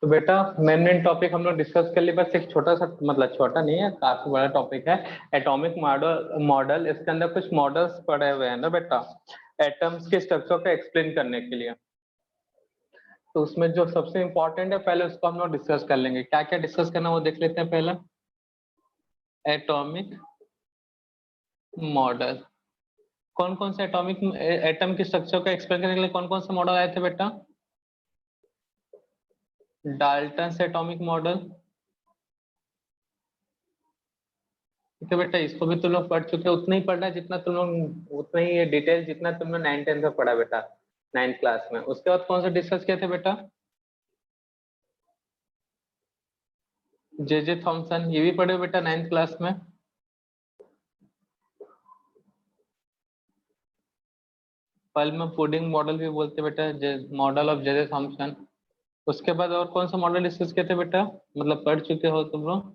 तो बेटा main topic हम लोग डिस्कस कर लिए, बस एक छोटा सा, मतलब छोटा नहीं है, काफी बड़ा टॉपिक है, एटॉमिक मॉडल। इसके अंदर कुछ मॉडल्स पड़े हुए हैं ना बेटा, एटम्स के स्ट्रक्चर को एक्सप्लेन करने के लिए। तो उसमें जो सबसे इंपॉर्टेंट है पहले उसको हम लोग डिस्कस कर लेंगे। क्या क्या डिस्कस करना वो देख लेते हैं पहले। एटॉमिक मॉडल, कौन कौन से एटॉमिक एटम के स्ट्रक्चर को एक्सप्लेन करने के लिए कौन कौन से मॉडल आए थे बेटा? डाल्टन एटॉमिक मॉडल, ठीक है बेटा, इसको भी तुम लोग पढ़ चुके हो, उतना ही पढ़ना है जितना तुम लोग, उतना ही ये डिटेल जितना तुमने 9th 10th में पढ़ा बेटा, 9th क्लास में। उसके बाद कौन सा डिस्कस किए थे बेटा? जे थॉमसन, ये भी पढ़े हो बेटा 9th क्लास में। पल्म पुडिंग मॉडल भी बोलते बेटा, मॉडल ऑफ जे थॉमसन। उसके बाद और कौन सा मॉडल डिस्कस किए थे बेटा, मतलब पढ़ चुके हो तुम लोग?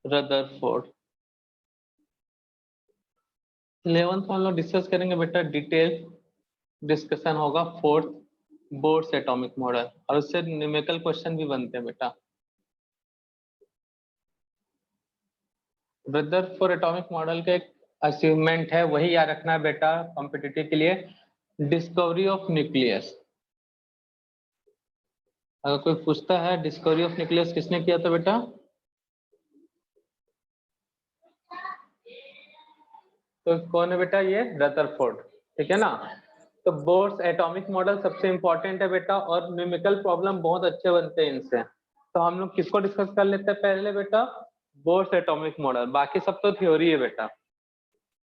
रदरफोर्ड। 11th में हम लोग डिस्कस करेंगे बेटा, डिटेल डिस्कशन होगा फोर्थ बोर्ड्स एटॉमिक मॉडल, और उससे न्यूमेरिकल क्वेश्चन भी बनते हैं बेटा। रदरफोर्ड एटॉमिक मॉडल का एक अचीवमेंट है, वही याद रखना है बेटा कॉम्पिटिटिव के लिए, डिस्कवरी ऑफ न्यूक्लियस। अगर कोई पूछता है डिस्कवरी ऑफ न्यूक्लियस किसने किया था बेटा, तो कौन है बेटा? ये रदरफोर्ड, ठीक है ना। तो बोर्स एटॉमिक मॉडल सबसे इंपॉर्टेंट है बेटा, और न्यूमेरिकल प्रॉब्लम बहुत अच्छे बनते हैं इनसे। तो हम लोग किसको डिस्कस कर लेते हैं पहले बेटा? बोर्स एटॉमिक मॉडल, बाकी सब तो थ्योरी है बेटा,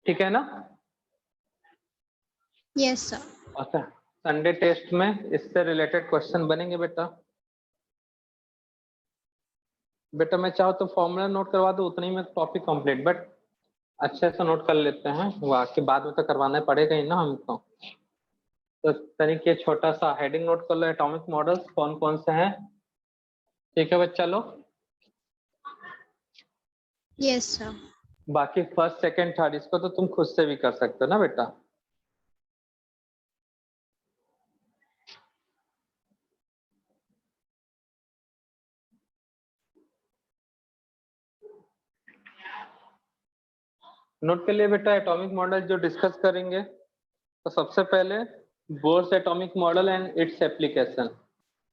ठीक है ना। Yes sir. अच्छा, संडे टेस्ट में इससे रिलेटेड क्वेश्चन बनेंगे बेटा। बेटा मैं चाहूँ तो फॉर्मूला नोट करवा दूं, उतनी में टॉपिक कंप्लीट, बट अच्छे से नोट कर लेते हैं, बाकी बाद में तो करवाना पड़ेगा ही ना हमको। तो तरीके छोटा सा हेडिंग नोट कर लो, एटॉमिक मॉडल्स कौन कौन से हैं, ठीक है बच्चा लोग। Yes sir. बाकी फर्स्ट सेकंड थर्ड इसको तो तुम खुद से भी कर सकते हो ना बेटा। नोट कर लिए बेटा एटॉमिक मॉडल जो डिस्कस करेंगे। तो सबसे पहले Bohr's atomic model and its application,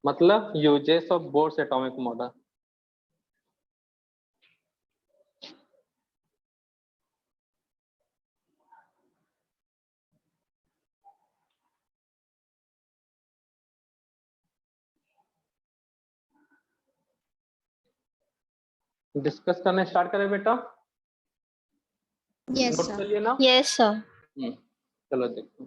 मतलब uses of Bohr's atomic model. Discuss करना स्टार्ट करें बेटा। Yes note sir. कर लिए ना? Yes sir. चलो देखो।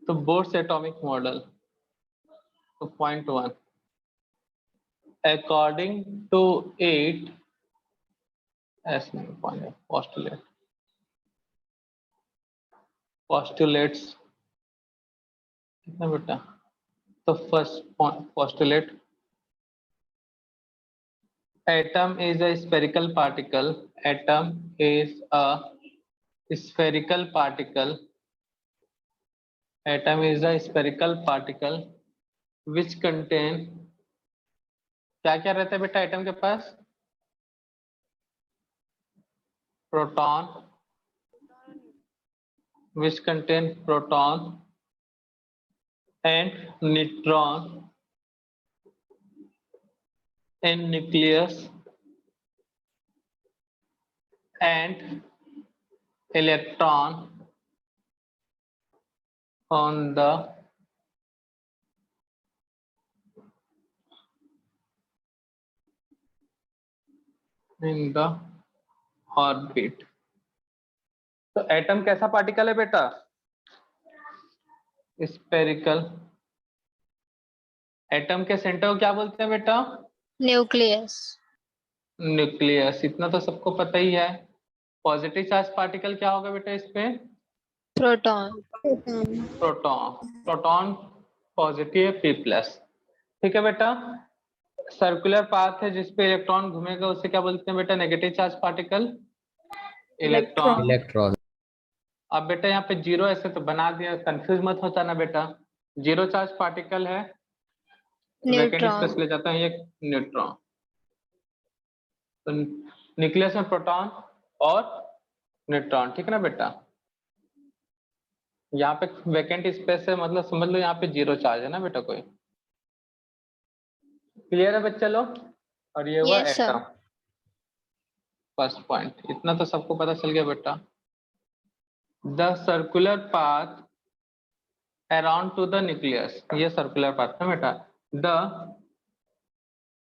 तो बोर्स एटॉमिक मॉडल, तो point 1, according to it postulates, कितना बेटा? तो first postulate, atom is a spherical particle, atom is a spherical particle, atom is a spherical particle which contain, क्या क्या रहता है बेटा एटम के पास? Proton, which contain proton and neutron in nucleus and electron on the in the orbit। तो atom कैसा particle है बेटा? स्पेरिकल। एटम के सेंटर को क्या बोलते हैं बेटा? Nucleus. न्यूक्लियस, इतना तो सबको पता ही है। पॉजिटिव चार्ज पार्टिकल क्या होगा बेटा इस पे? Proton. Proton. Proton. Proton positive P plus. ठीक है बेटा। सर्कुलर पाथ है जिसपे इलेक्ट्रॉन घूमेगा उसे क्या बोलते हैं बेटा? Negative charge particle, electron. Electron. अब बेटा यहाँ पे जीरो ऐसे तो बना दिया, कंफ्यूज मत होता ना बेटा। जीरो चार्ज पार्टिकल है, वैकेंट Neutron. स्पेस ले जाता है ये न्यूट्रॉन। तो न्यूक्लियस में प्रोटॉन और न्यूट्रॉन, ठीक है ना बेटा। यहाँ पे वैकेंट स्पेस है, मतलब समझ लो यहाँ पे जीरो चार्ज है ना बेटा कोई। क्लियर है बच्चा लोग? और ये हुआ Yes, sir. Atom. First point इतना तो सबको पता चल गया बेटा। The circular path around two the nucleus, ये सर्कुलर पाथ है बेटा। The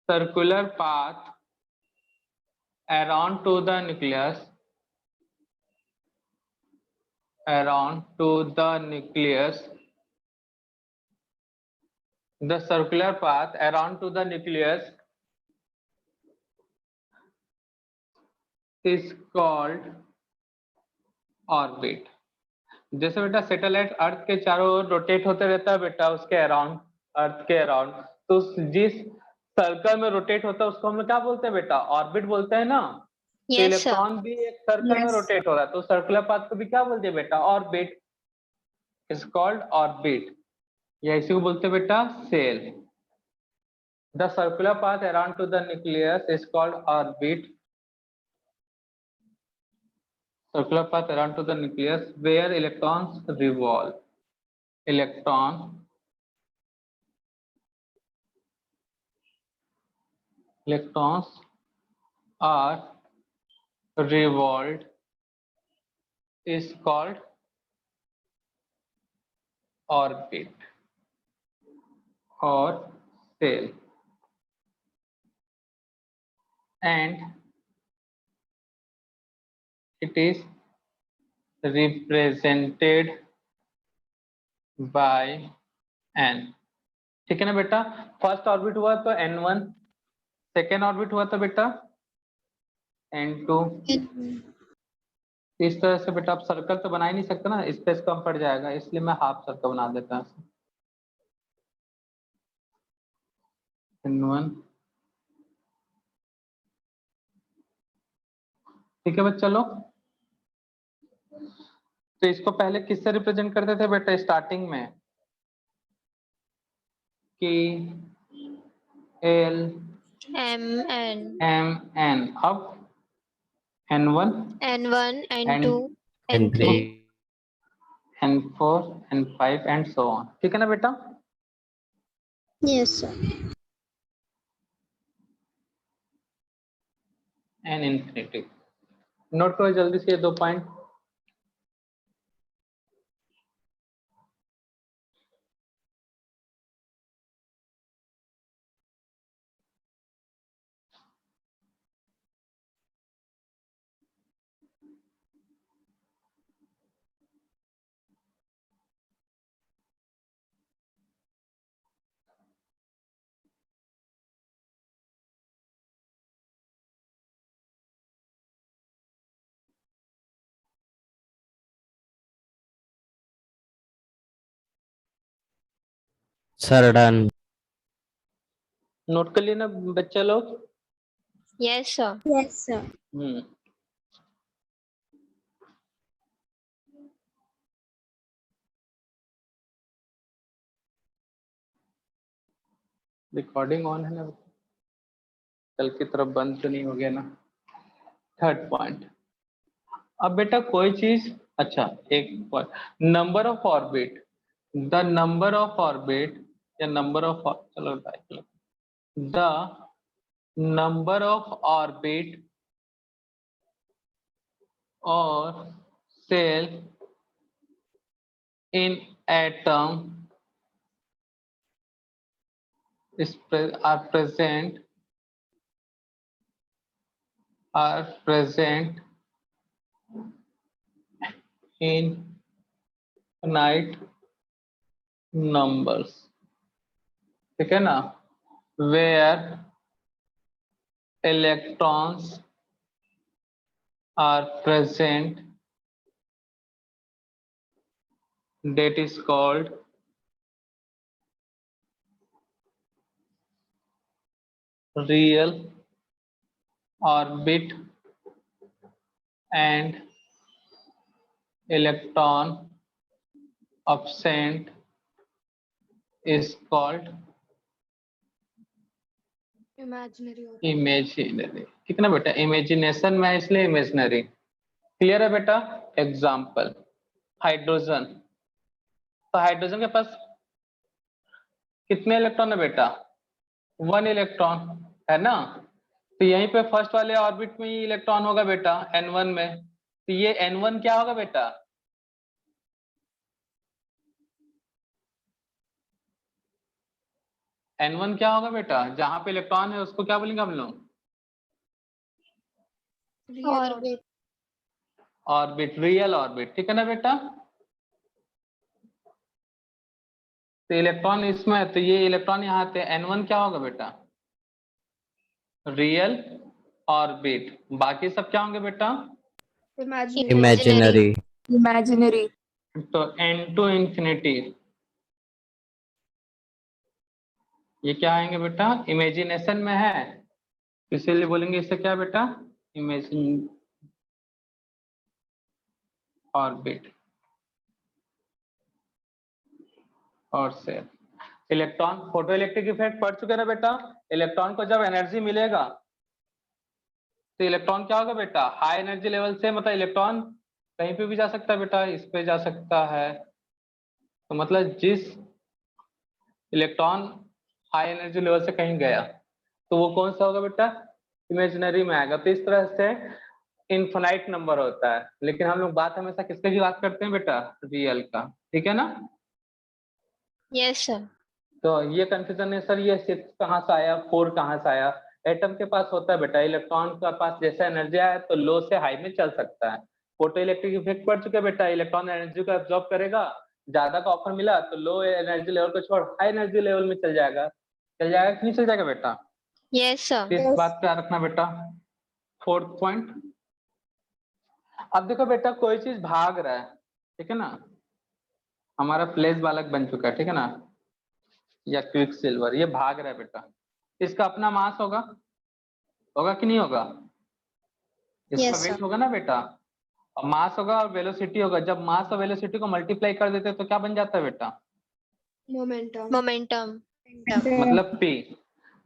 circular path around two the nucleus, around to the nucleus, the circular path around to the nucleus is called orbit। जैसे बेटा सैटेलाइट अर्थ के चारों ओर rotate होते रहता है बेटा, उसके अराउंड, अर्थ के अराउंड, तो जिस सर्कल में रोटेट होता है उसको हम लोग क्या बोलते हैं बेटा? ऑर्बिट बोलते हैं ना। तो Yes, sir. इलेक्ट्रॉन भी एक सर्कल में रोटेट हो रहा है, तो सर्कुलर पाथ को भी क्या बोलते हैं बेटा? ऑर्बिट। इज कॉल्ड ऑर्बिट, या इसी को बोलते हैं बेटा cell. The circular path around to the nucleus is called orbit। Circular path around to the nucleus where electrons revolve। Electrons are revolved is called orbit or sail, and it is represented by n। ठीक है ना बेटा। First orbit हुआ तो n1, second orbit हुआ तो बेटा n2। इस तरह से बेटा आप सर्कल तो बना ही नहीं सकते ना, स्पेस कम पड़ जाएगा, इसलिए मैं हाफ सर्कल बना देता हूँ। n1, ठीक है बच्चा लोग। तो इसको पहले किससे रिप्रेजेंट करते थे बेटा स्टार्टिंग में? कि एल Mn. M N. अब n1, N1, N2, and N3. n4, n5 and so on. ठीक है ना बेटा। Yes, sir. N infinity. Note करो जल्दी से ये 2 पॉइंट। Sir done. नोट कर लिए ना बच्चा लोग? Yes, sir. Yes, sir. Recording on है ना? कल की तरफ बंद तो नहीं हो गया ना? Third point. अब बेटा कोई चीज, अच्छा एक point, number of orbit, the number of orbit या नंबर ऑफ, चलो द नंबर ऑफ ऑर्बिट और shell in atom are present in finite numbers। ठीक है ना? where electrons are present, that is called real orbit, and electron absent is called imaginary. ठीक है ना बेटा, इमेजिनेशन में है इसलिए इमेजिनरी। क्लियर है बेटा। एग्जाम्पल हाइड्रोजन, तो हाइड्रोजन के पास कितने इलेक्ट्रॉन है बेटा? 1 इलेक्ट्रॉन है ना। तो यहीं पे फर्स्ट वाले ऑर्बिट में ही इलेक्ट्रॉन होगा बेटा n1 में, तो ये n1 क्या होगा बेटा? n1 क्या होगा बेटा? जहां पे इलेक्ट्रॉन है उसको क्या बोलेंगे हम लोग? Orbit. Orbit, real orbit. ठीक है ना बेटा। तो इलेक्ट्रॉन इसमें है, तो ये इलेक्ट्रॉन यहाँ थे, n1 क्या होगा बेटा? Real orbit. बाकी सब क्या होंगे बेटा? Imaginary. Imaginary. तो n2 इंफिनिटी, ये क्या आएंगे बेटा? इमेजिनेशन में है, इसीलिए बोलेंगे इसे क्या बेटा? Imagine orbit. और से इलेक्ट्रॉन, फोटो इलेक्ट्रिक इफेक्ट पढ़ चुके ना बेटा। इलेक्ट्रॉन को जब एनर्जी मिलेगा तो इलेक्ट्रॉन क्या होगा बेटा? हाई एनर्जी लेवल से, मतलब इलेक्ट्रॉन कहीं पे भी जा सकता है बेटा, इस पे जा सकता है। तो मतलब जिस इलेक्ट्रॉन हाई एनर्जी लेवल से कहीं गया तो वो कौन सा होगा बेटा? इमेजिनरी में आएगा। तो इस तरह से इनफाइनाइट नंबर होता है, लेकिन हम लोग बात हमेशा किसके की बात करते हैं बेटा? रियल का। ठीक है ना। Yes, sir. तो ये कंफ्यूजन है सर, ये 6 कहाँ से आया, 4 कहाँ से आया? एटम के पास होता है बेटा, इलेक्ट्रॉन के पास जैसा एनर्जी आया तो लो से हाई में चल सकता है। फोटो इलेक्ट्रिक इफेक्ट पढ़ चुके बेटा, इलेक्ट्रॉन एनर्जी को एब्जॉर्ब करेगा, ज्यादा का ऑफर मिला तो लो एनर्जी लेवल को छोड़ हाई एनर्जी लेवल में चल जाएगा। चल जाएगा कि नहीं चल जाएगा बेटा? Yes, sir. इस बात का रखना बेटा। 4th पॉइंट, अब देखो बेटा कोई चीज भाग रहा है, ठीक है ना, हमारा फ्लेश बालक बन चुका है, ठीक है ना, या क्विक सिल्वर, ये भाग रहा है बेटा, इसका अपना मास होगा, होगा कि नहीं होगा? इसका Yes, वेट sir. होगा ना बेटा, और मास होगा और वेलोसिटी होगा। जब मास और वेलोसिटी को मल्टीप्लाई कर देते हैं तो क्या बन जाता है बेटा? Momentum. मतलब p।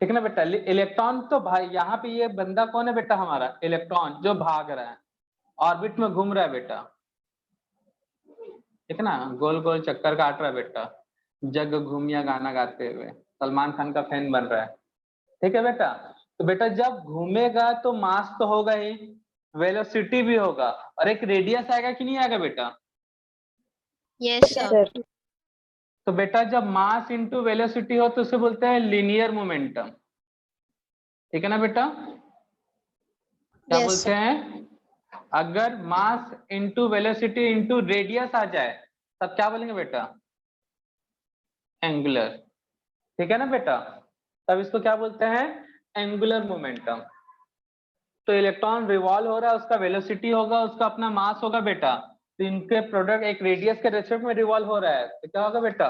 ठीक है ना बेटा। इलेक्ट्रॉन तो भाई यहाँ पे ये बंदा कौन है बेटा? हमारा इलेक्ट्रॉन जो भाग रहा है, ऑर्बिट में घूम रहा है बेटा, ठीक है ना, गोल गोल चक्कर काट रहा है बेटा, जग घूमिया गाना गाते हुए सलमान खान का फैन बन रहा है। ठीक है बेटा। तो बेटा जब घूमेगा तो मास तो होगा ही, वेलोसिटी भी होगा, और एक रेडियस आएगा कि नहीं आएगा बेटा? Yes, sir. तो बेटा जब मास इंटू वेलोसिटी हो तो उसे बोलते हैं लीनियर मोमेंटम। ठीक है ना बेटा। क्या Yes, बोलते sir. हैं? अगर mass into velocity into radius आ जाए तब क्या बोलेंगे बेटा? एंगुलर। ठीक है ना बेटा। तब इसको क्या बोलते हैं? Angular momentum. तो इलेक्ट्रॉन रिवॉल्व हो रहा है, उसका वेलोसिटी होगा, उसका अपना मास होगा बेटा, तो इनके प्रोडक्ट एक रेडियस के रेस्पेक्ट में रिवॉल्व हो रहा है, तो क्या होगा बेटा?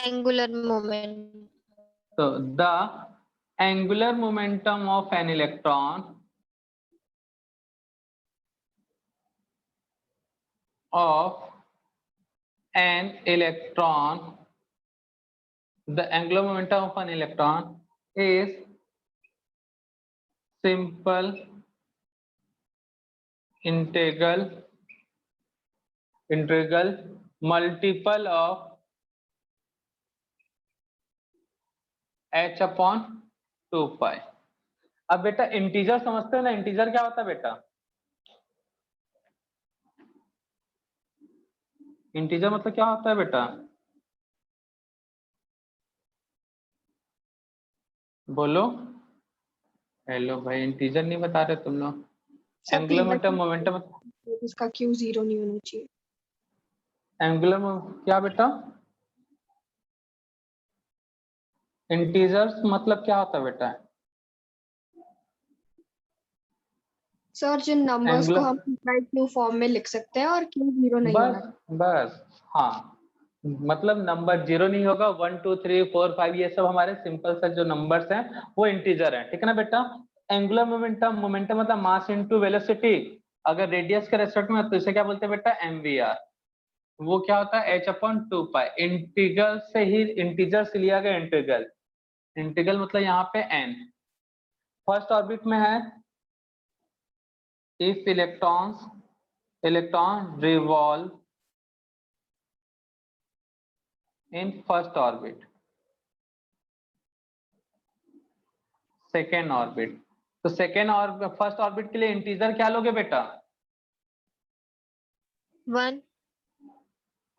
Angular moment. तो the angular momentum of an electron the angular momentum of an electron is simple integral multiple of h upon 2 pi। अब बेटा इंटीजर समझते हो ना, इंटीजर क्या होता है बेटा? इंटीजर मतलब क्या होता है बेटा? बोलो। हेलो भाई, इंटीजर नहीं बता रहे तुम लोग। एंगुलर मोमेंटम इसका क्यू 0 नहीं होना चाहिए। एंगुलर क्या बेटा? इंटीजर्स मतलब क्या होता है बेटा? सर जिन नंबर्स को एंगुलर, हम क्यू फॉर्म में लिख सकते हैं और क्यू जीरो नहीं बस होना। बस हाँ, मतलब नंबर जीरो नहीं होगा, 1 2 3 4 5 ये सब हमारे सिंपल सा जो नंबर्स हैं वो इंटीजर हैं, ठीक है ना बेटा। एंगुलर मोमेंटम, मोमेंटम मतलब मास इनटू वेलोसिटी, अगर रेडियस के रेस्पेक्ट में तो इसे क्या बोलते हैं बेटा? एमवीआर। वो क्या होता है? h/2 पाई। इंटीग्रल से ही, इंटीजर से लिया गया इंटीग्रल, इंटीग्रल मतलब यहाँ पे n फर्स्ट ऑर्बिट में है। If electron revolve in first orbit, second orbit, तो सेकेंड और फर्स्ट ऑर्बिट के लिए इंटीजर क्या लोगे बेटा? 1.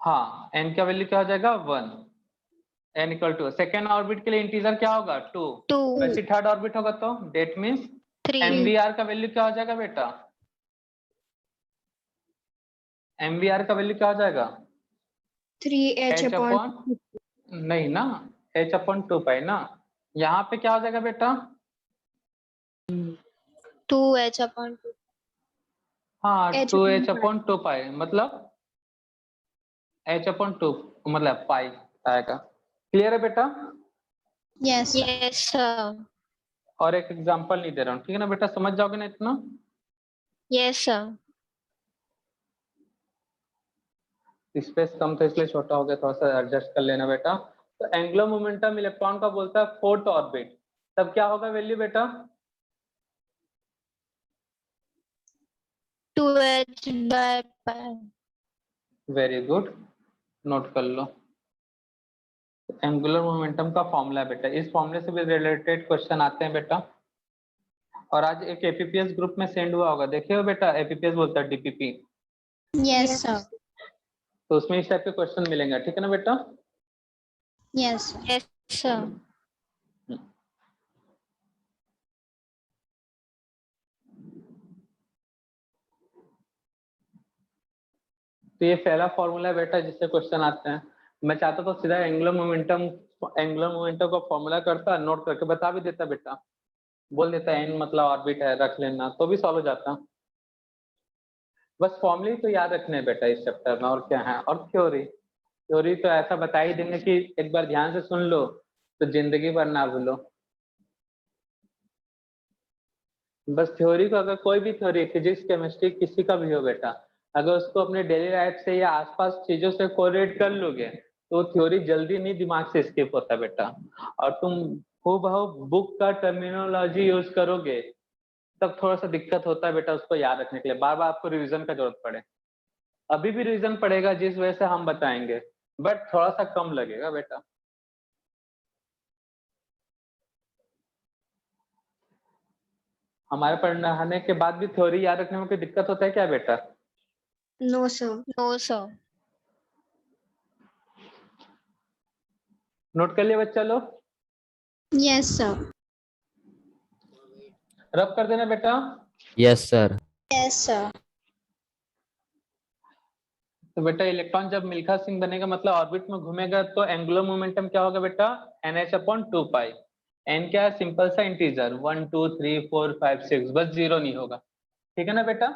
हाँ, n का वैल्यू क्या हो जाएगा? 1, n equal to. Second orbit के लिए इंटीजर क्या होगा? 2। 2. वैसे थर्ड ऑर्बिट होगा तो डेट मीन्स 3. mvr का वैल्यू क्या हो जाएगा बेटा? mvr का वैल्यू क्या हो जाएगा? 3h h अपॉन अपॉन, नहीं ना, h/2 पाई ना। यहाँ पे क्या हो जाएगा बेटा? 2h/2. हाँ, h 2h/2 पाई मतलब h/2 मतलब पाई आएगा। क्लियर है बेटा? Yes, sir. Yes, sir. और एक एग्जांपल नहीं दे रहा हूँ, ठीक है ना बेटा, समझ जाओगे ना इतना? Yes, sir. स्पेस कम था इसलिए छोटा हो गया, थोड़ा सा एडजस्ट कर लेना बेटा। तो एंगुलर मोमेंटम इलेक्ट्रॉन का बोलता है फोर्थ ऑर्बिट, तब क्या होगा वैल्यू बेटा? 2h/pi. वेरी गुड, नोट कर लो। एंगुलर मोमेंटम का फॉर्मूला है बेटा, इस फॉर्मूले से भी रिलेटेड क्वेश्चन आते हैं बेटा। और आज एक एपीपीएस ग्रुप में सेंड हुआ होगा, देखे हो बेटा? एपीपीएस बोलता है डीपीपी, Yes, sir. तो उसमें इस टाइप के क्वेश्चन मिलेंगे, ठीक है ना बेटा? Yes, sir. Yes, sir. तो ये पहला फॉर्मूला है बेटा जिससे क्वेश्चन आते हैं। मैं चाहता तो सीधा एंगुलर मोमेंटम का फॉर्मूला करता, नोट करके बता भी देता बेटा, बोल देता एन मतलब ऑर्बिट है रख लेना, तो भी सॉल्व हो जाता। बस फॉर्मूले तो याद रखने हैं बेटा इस चैप्टर में, और क्या है। और थ्योरी, थ्योरी तो ऐसा बता ही देंगे कि एक बार ध्यान से सुन लो तो जिंदगी भर ना भूलो। बस थ्योरी को, अगर कोई भी थ्योरी, फिजिक्स केमिस्ट्री किसी का भी हो बेटा, अगर उसको अपने डेली लाइफ से या आसपास चीजों से कोरिलेट कर लोगे तो थ्योरी जल्दी नहीं दिमाग से स्किप होता बेटा। और तुम हूबहू बुक का टर्मिनोलॉजी यूज करोगे तब थोड़ा सा दिक्कत होता है बेटा उसको याद रखने के लिए, बार बार आपको रिवीजन का जरूरत पड़े। अभी भी रिवीजन पड़ेगा जिस वजह से हम बताएंगे, बट थोड़ा सा कम लगेगा बेटा। हमारे पढ़ाने के बाद भी थ्योरी याद रखने में कोई दिक्कत होता है क्या बेटा? No sir. No, sir. Note कर लिया बच्चा लोग? Yes, sir. रब कर देना बेटा। Yes, sir. Yes, sir. तो बेटा इलेक्ट्रॉन जब मिल्खा सिंह बनेगा मतलब ऑर्बिट में घूमेगा तो एंगुलर मोमेंटम क्या होगा बेटा? NH/2 पाई। n क्या है? सिंपल सा इंटीजर, 1 2 3 4 5 6, बस जीरो नहीं होगा, ठीक है ना बेटा?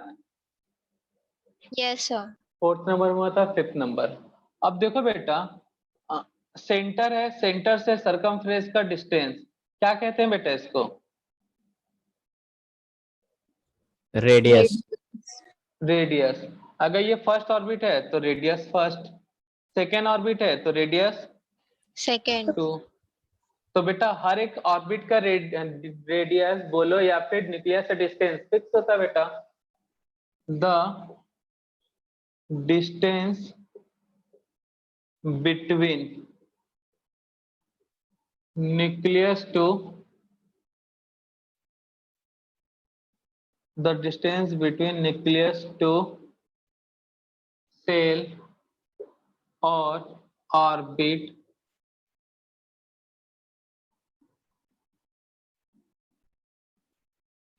Yes, sir. फोर्थ नंबर में होता है फिफ्थ नंबर। अब देखो बेटा, सेंटर है, सेंटर से सरकमफ्रेंस का डिस्टेंस क्या कहते हैं बेटा इसको? Radius. रेडियस। अगर ये फर्स्ट ऑर्बिट है तो रेडियस फर्स्ट, सेकेंड ऑर्बिट है तो रेडियस Second. 2। तो बेटा हर एक ऑर्बिट का रेडियस बोलो या फिर न्यूक्लियस से डिस्टेंस फिक्स होता है बेटा। The distance between nucleus to the distance between nucleus to cell or orbit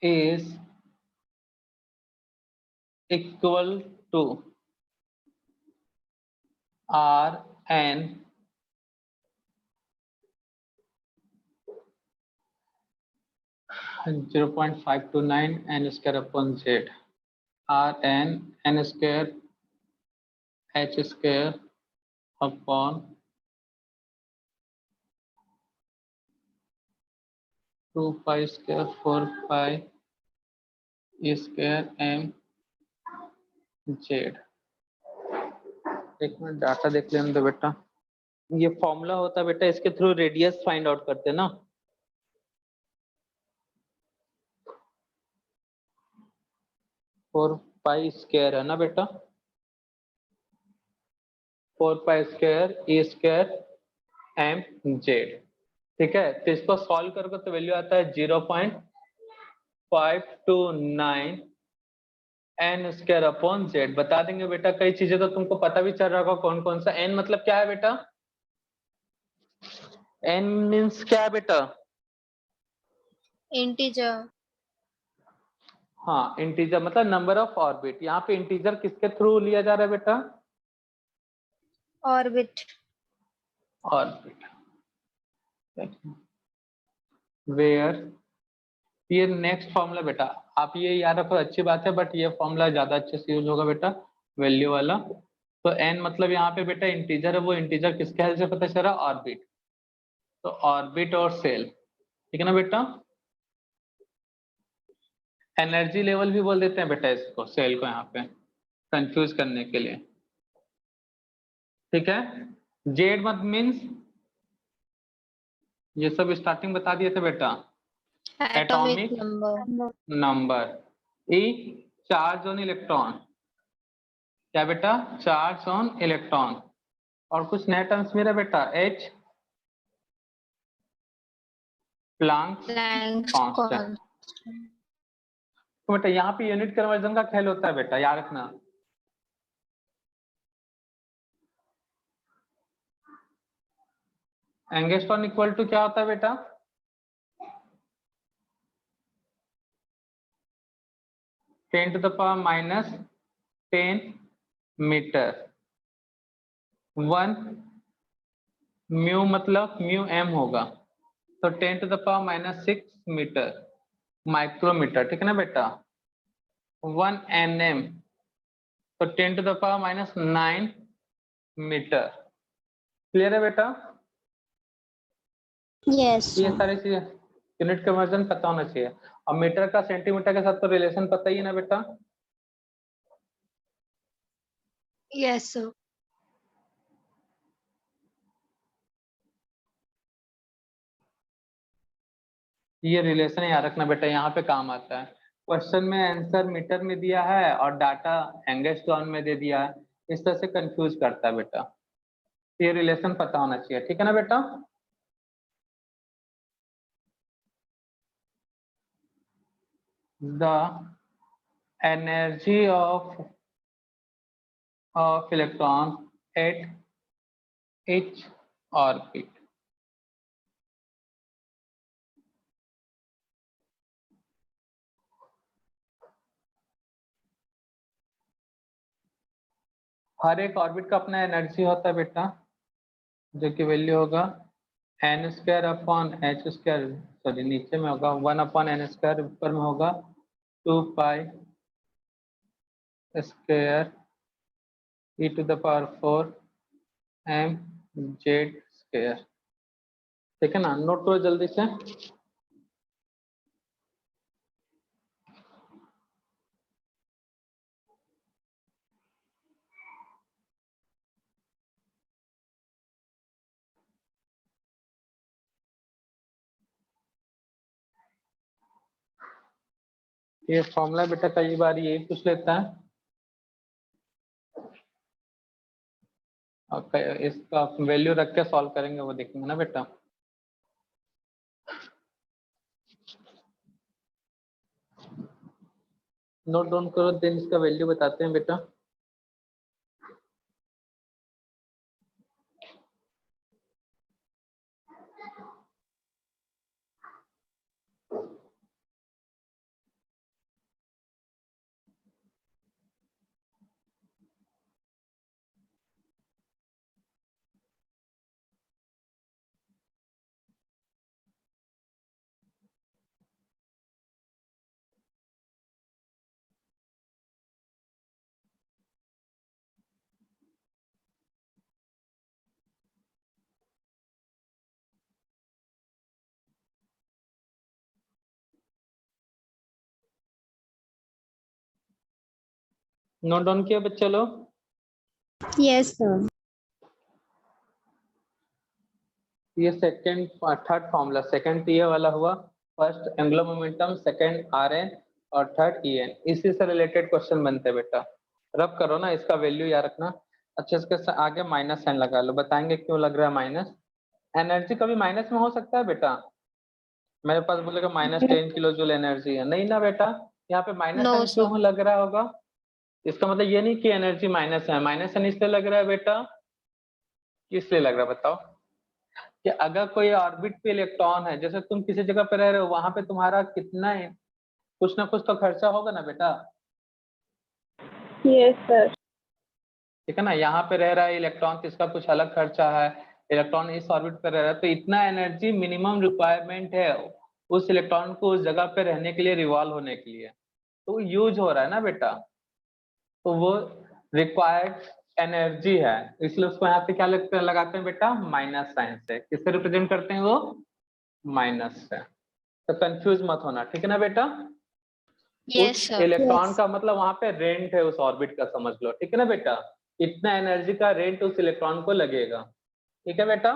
is equal to Rn 0.529 n square upon z r n square h square upon 2 pi square 4 pi square m z। एक minute data देख लेने दो बेटा। ये formula होता है बेटा, इसके थ्रू रेडियस फाइंड आउट करते हैं ना। 4 पाई स्क्वायर है ना बेटा, 4 पाई स्क्वायर ए स्क्वायर एम जेड। ठीक है, तो इसको सॉल्व करोगे तो वैल्यू आता है 0.529 एन स्क्वायर अपॉन जेड। बता देंगे बेटा, कई चीजें तो तुमको पता भी चल रहा होगा कौन कौन सा। एन मतलब क्या है बेटा? एन मीन्स क्या है बेटा? integer, हाँ, इंटीजर मतलब नंबर ऑफ ऑर्बिट। यहाँ पे इंटीजर किसके थ्रू लिया जा रहा है बेटा? orbit, orbit. वेयर, ये नेक्स्ट फॉर्मूला बेटा आप ये याद रखो, अच्छी बात है, बट ये फॉर्मूला ज्यादा अच्छे से यूज होगा बेटा, वैल्यू वाला। तो एन मतलब यहाँ पे बेटा इंटीजर है, वो इंटीजर किसके हेल्प से पता चल रहा है? ऑर्बिट। तो ऑर्बिट और सेल, ठीक है ना बेटा। एनर्जी लेवल भी बोल देते हैं बेटा इसको, सेल को, यहाँ पे कंफ्यूज करने के लिए। ठीक है, जेड मत मीन्स ये सब स्टार्टिंग बता दिए थे बेटा। atomic atomic number, number. E charge on electron, क्या बेटा? Charge on electron. और कुछ नए टर्म्स मेरा बेटा, H Planck's Planck's constant. constant, तो बेटा यहाँ पे यूनिट कन्वर्जन का खेल होता है बेटा, याद रखना। एंगस्ट्रॉन इक्वल टू क्या होता है बेटा? 10⁻⁻10 मीटर। 1 म्यू मतलब म्यू एम होगा, तो 10⁻⁻6 मीटर माइक्रोमीटर। ठीक है ना बेटा। 1 nm तो 10⁻⁹ मीटर। क्लियर है बेटा? Yes, ये sir. सारी चीजें यूनिट कन्वर्जन पता होना चाहिए। और मीटर का सेंटीमीटर के साथ तो रिलेशन पता ही है ना बेटा। Yes, sir. ये रिलेशन याद रखना बेटा, यहाँ पे काम आता है। क्वेश्चन में आंसर मीटर में दिया है और डाटा एंगस्ट्रॉन में दे दिया है, इस तरह से कंफ्यूज करता है बेटा। ये रिलेशन पता होना चाहिए, ठीक है ना बेटा। The energy of electron at each orbit। हर एक ऑर्बिट का अपना एनर्जी होता है बेटा, जो कि वैल्यू होगा n square upon h square, sorry नीचे में होगा 1 अपॉन एन स्क्वायर, ऊपर में होगा 2 pi square e to the power 4 m Z square. ठीक है ना, नोट करो जल्दी से। ये फॉर्मूला बेटा कई बार यही पूछ लेता है, और इसका वैल्यू रख के सॉल्व करेंगे, वो देखेंगे ना बेटा। नोट डाउन करो, देन इसका वैल्यू बताते हैं बेटा। नोट डाउन किया बच्चे लोग? Yes, sir. ये सेकंड थर्ड फॉर्मूला, सेकंड तो ये वाला हुआ, first angular momentum, second Rn और थर्ड En, इसी से रिलेटेड क्वेश्चन बनते हैं बेटा। रब करो ना, इसका वैल्यू याद रखना। अच्छा, इसके आगे माइनस साइन लगा लो, बताएंगे क्यों लग रहा है माइनस। एनर्जी कभी माइनस में हो सकता है बेटा? मेरे पास बोलेगा -10 किलो जूल एनर्जी है, नहीं ना बेटा। यहाँ पे माइनस No, साइन sir. क्यों लग रहा होगा? इसका मतलब ये नहीं कि एनर्जी माइनस है, माइनस साइन इसलिए लग रहा है बेटा, किस लिए लग रहा है बताओ? कि अगर कोई ऑर्बिट पे इलेक्ट्रॉन है, जैसे तुम किसी जगह पे रह रहे हो, वहां पे तुम्हारा कितना है, कुछ ना कुछ तो खर्चा होगा ना बेटा। Yes, sir. ठीक है ना, यहाँ पे रह रहा है इलेक्ट्रॉन तो इसका कुछ अलग खर्चा है, इलेक्ट्रॉन इस ऑर्बिट पे रह रहा है तो इतना एनर्जी मिनिमम रिक्वायरमेंट है उस इलेक्ट्रॉन को उस जगह पे रहने के लिए, रिवॉल्व होने के लिए, तो यूज हो रहा है ना बेटा, तो वो रिक्वायर्ड एनर्जी है, इसलिए उसको यहाँ पे क्या लगाते हैं बेटा, माइनस साइन से। किससे रिप्रेजेंट करते हैं वो? माइनस से। तो कंफ्यूज मत होना, ठीक है ना बेटा। Yes, उस sir. Electron Yes. का मतलब वहां पे रेंट है उस ऑर्बिट का, समझ लो, ठीक है ना बेटा। इतना एनर्जी का रेंट उस इलेक्ट्रॉन को लगेगा, ठीक है बेटा।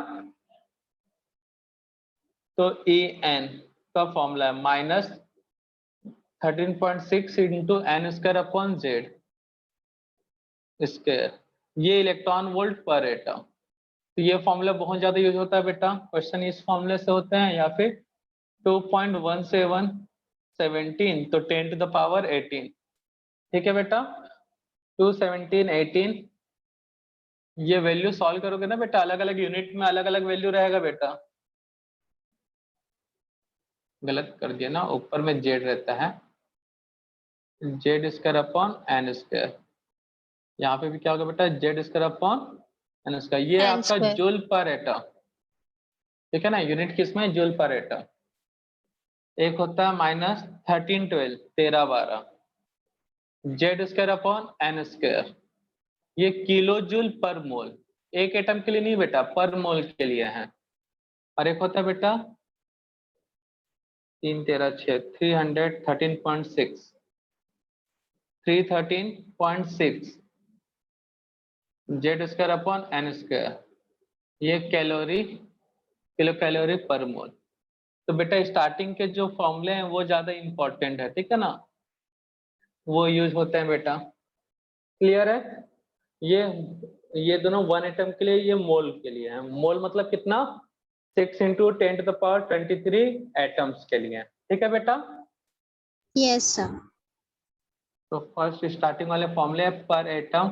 तो ई एन का फॉर्मूला है -13.6 into n square upon Z square, ये इलेक्ट्रॉन वोल्ट पर एटम। तो ये फॉर्मूला बहुत ज्यादा यूज होता है बेटा, क्वेश्चन इस फॉर्मूले से होते हैं, या फिर 2.1717 तो 10 टू द पावर 18, ठीक है बेटा। 217 18, ये वैल्यू सॉल्व करोगे ना बेटा, अलग अलग यूनिट में अलग अलग वैल्यू रहेगा बेटा। गलत कर दिया ना, ऊपर में जेड रहता है, Z square upon n square, यहाँ पे भी क्या होगा बेटा, Z square upon n square, ये N आपका square. जूल पर एटम, ठीक है ना। यूनिट किसमें? जूल पर एटम। एक होता है -1312 1312 Z square upon n square, ये किलो जूल पर मोल, एक एटम के लिए नहीं बेटा, पर मोल के लिए है। और एक होता है बेटा 3 13 6 313.6 313.6 Z square upon n square, ये कैलोरी, किलो कैलोरी पर मोल। तो बेटा स्टार्टिंग के जो फॉर्मूले हैं वो ज्यादा इंपॉर्टेंट है, ठीक है ना, वो यूज होते हैं बेटा। क्लियर है? ये दोनों वन एटम के लिए, ये मोल के लिए है। मोल मतलब कितना? 6 into 10 to the power 23 atoms के लिए, ठीक है बेटा। Yes, sir. तो फर्स्ट स्टार्टिंग वाले फॉर्मूले पर एटम,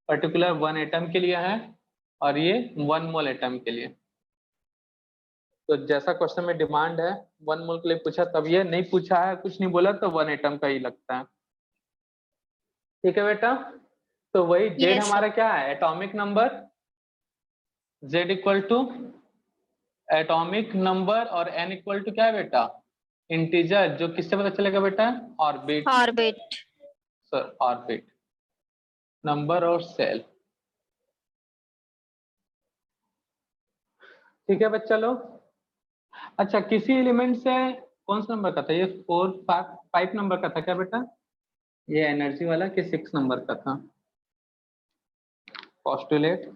पर्टिकुलर वन एटम के लिए है, और ये 1 मोल एटम के लिए। तो जैसा क्वेश्चन में डिमांड है 1 मोल के लिए पूछा, तब ये नहीं पूछा है, कुछ नहीं बोला तो 1 एटम का ही लगता है, ठीक है बेटा। तो वही जेड Yes, sir. हमारा क्या है, atomic number, Z equal to atomic number, और एन इक्वल टू क्या है बेटा, इंटीजर, जो किससे पता चलेगा बेटा, orbit, Orbit. Sir orbit number और सेल, ठीक है बच्चा लोग। अच्छा, किसी एलिमेंट से कौन सा नंबर का था ये, 4 5 नंबर का था क्या बेटा, ये एनर्जी वाला, कि 6 नंबर का था पोस्टुलेट?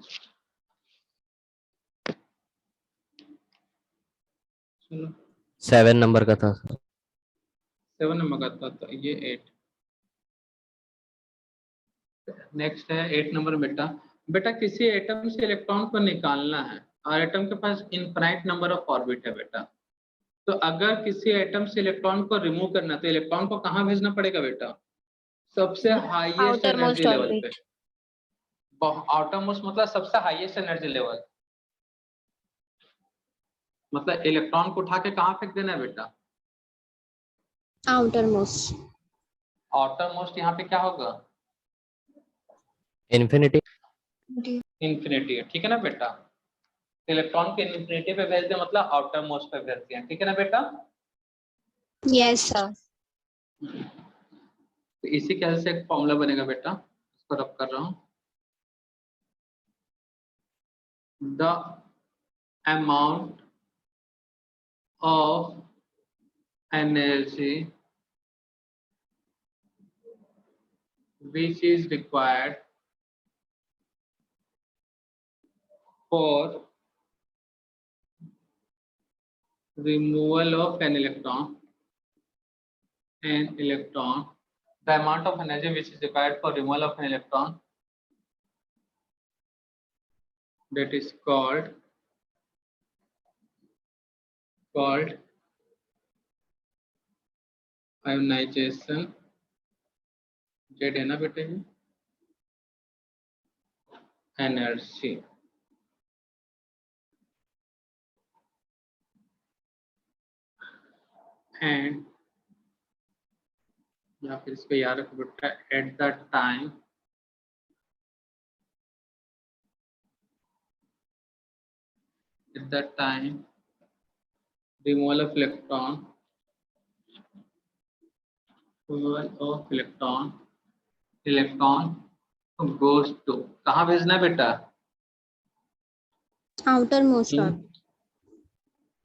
7 नंबर का था सर। 7 नंबर का था, तो ये 8। नेक्स्ट है 8 नंबर बेटा। बेटा किसी एटम से इलेक्ट्रॉन को निकालना है और एटम के पास इनफाइनाइट नंबर ऑफ ऑर्बिट है बेटा, तो अगर किसी एटम से इलेक्ट्रॉन को रिमूव करना है तो इलेक्ट्रॉन को कहाँ भेजना पड़ेगा बेटा, सबसे हाईएस्ट Outermost एनर्जी लेवल पे। orbit. आउटर मोस्ट मतलब सबसे हाईएस्ट एनर्जी लेवल, मतलब इलेक्ट्रॉन को उठा के कहाँ फेंक देना है बेटा, Outermost. आउटर मोस्ट, यहाँ पे क्या होगा, इन्फिनिटी। इन्फिनिटी, ठीक है ना बेटा। इलेक्ट्रॉन को इन्फिनिटी पे भेज दे मतलब आउटर मोस्ट पे भेज दिया, ठीक है ना बेटा। Yes, sir. तो इसी कैसे से एक फॉर्मूला बनेगा बेटा, इसको रब कर रहा हूं, the amount of energy which is required for removal of an electron, the amount of energy which is required for removal of an electron, that is called ionization. Z है ना बेटे, एनर्जी। एंड या फिर इसको याद रखो बेटा, at the time removal of electron goes to, कहाँ भेजना है बेटा? outermost orb.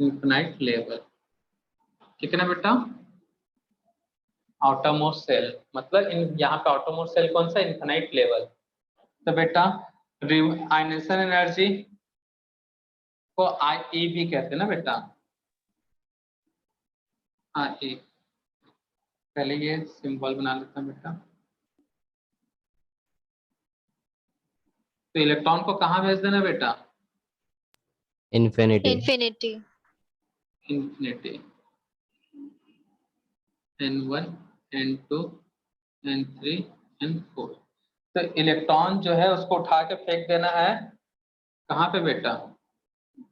इन्फिनाइट लेवल, ठीक है ना बेटा? आउटरमोस्ट सेल, मतलब यहाँ पे आउटरमोस्ट सेल कौन सा? Infinite level. तो बेटा आयनेशन एनर्जी को आई भी कहते हैं ना बेटा, आई। पहले ये सिंबल बना लेता हूं बेटा। तो इलेक्ट्रॉन को कहाँ भेज देना बेटा? infinity, Infinity. Infinity, n1 n2 n3 n4। तो इलेक्ट्रॉन जो है उसको उठा के फेंक देना है कहाँ पे बेटा?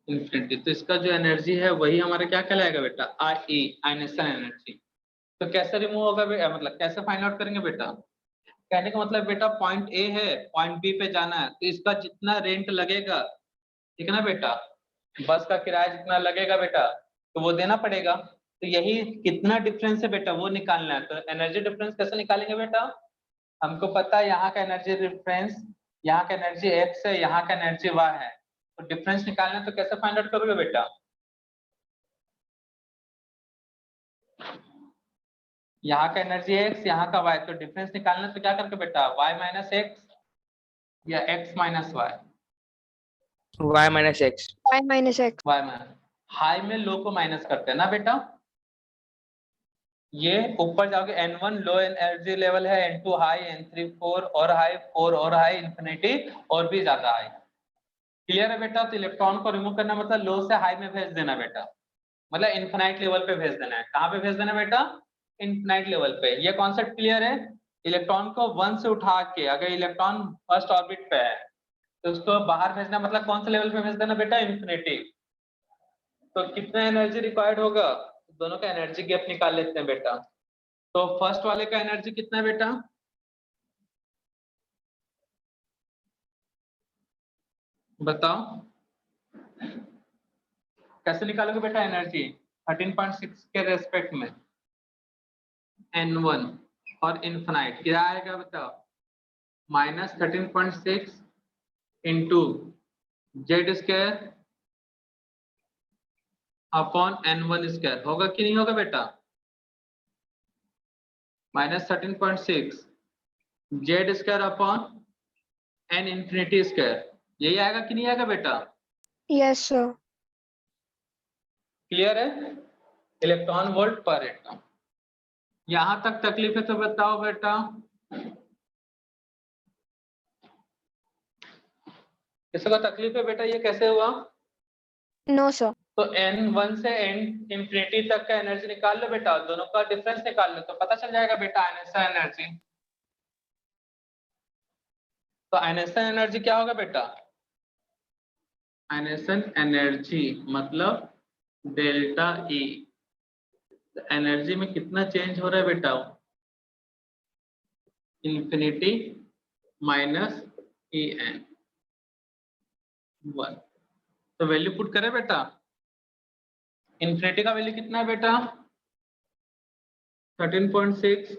इन्फिनिटी। तो इसका जो एनर्जी है वही हमारा क्या कहलाएगा बेटा? आई, आयनेशन एनर्जी। तो कैसे रिमूव होगा मतलब कैसे फाइंड आउट करेंगे बेटा? कहने का मतलब बेटा पॉइंट ए है, पॉइंट बी पे जाना है, तो इसका जितना रेंट लगेगा, ठीक है ना बेटा, बस का किराया जितना लगेगा बेटा, तो वो देना पड़ेगा। तो यही कितना डिफरेंस है बेटा वो निकालना है। तो एनर्जी डिफरेंस कैसे निकालेंगे बेटा? हमको पता है यहाँ का एनर्जी डिफरेंस, यहाँ का एनर्जी एक्स है, यहाँ का एनर्जी वाई है, तो डिफरेंस निकालना है तो कैसे फाइंड आउट करोगे बेटा? यहाँ का एनर्जी एक्स, यहाँ का वाई, तो डिफरेंस निकालना है तो क्या करके बेटा? वाई माइनस एक्स या X minus Y? y minus x. Y minus X. Y minus, high में लो को माइनस करते हैं ना बेटा। ये ऊपर जाओगे n1 लो एनर्जी लेवल है, n2 हाई, n3 4 और हाई, 4 और हाई, इंफिनिटी और भी ज्यादा हाई। क्लियर है बेटा? तो इलेक्ट्रॉन को रिमूव करना मतलब लो से हाई में भेज देना बेटा, मतलब इनफिनाइट लेवल पे भेज देना है। कहाँ पे भेज देना बेटा? इनफिनाइट लेवल पे। ये कॉन्सेप्ट क्लियर है? इलेक्ट्रॉन को 1 से उठा के, अगर इलेक्ट्रॉन फर्स्ट ऑर्बिट पे है तो उसको बाहर भेजना मतलब कौन से लेवल पे भेज देना बेटा? इन्फिनिटी। तो कितना एनर्जी रिक्वायर्ड होगा? दोनों का एनर्जी गैप निकाल लेते हैं बेटा। तो फर्स्ट वाले का एनर्जी कितना है बेटा? बताओ कैसे निकालोगे बेटा एनर्जी? 13.6 के रेस्पेक्ट में n1 और इनफिनाइट क्या आएगा बताओ? Minus 13.6 into Z square upon n1 square, होगा कि नहीं होगा बेटा? Minus 13.6 Z square upon n infinity square, यही आएगा कि नहीं आएगा बेटा? Yes, sir. क्लियर है? इलेक्ट्रॉन वोल्ट पर एटम। यहां तक तकलीफ है तो बताओ बेटा, किसी को तकलीफ है बेटा? ये कैसे हुआ? No, sir. तो n1 से n इंफिनिटी तक का एनर्जी निकाल लो बेटा, दोनों का डिफरेंस निकाल लो तो पता चल जाएगा बेटा आयनेशन एनर्जी। तो आयनेशन एनर्जी क्या होगा बेटा? आयनेशन एनर्जी मतलब डेल्टा ई। एनर्जी में कितना चेंज हो रहा है बेटा? Infinity minus E n 1। तो वैल्यू पुट करें बेटा, इंफिनिटी का वैल्यू कितना है बेटा? 13.6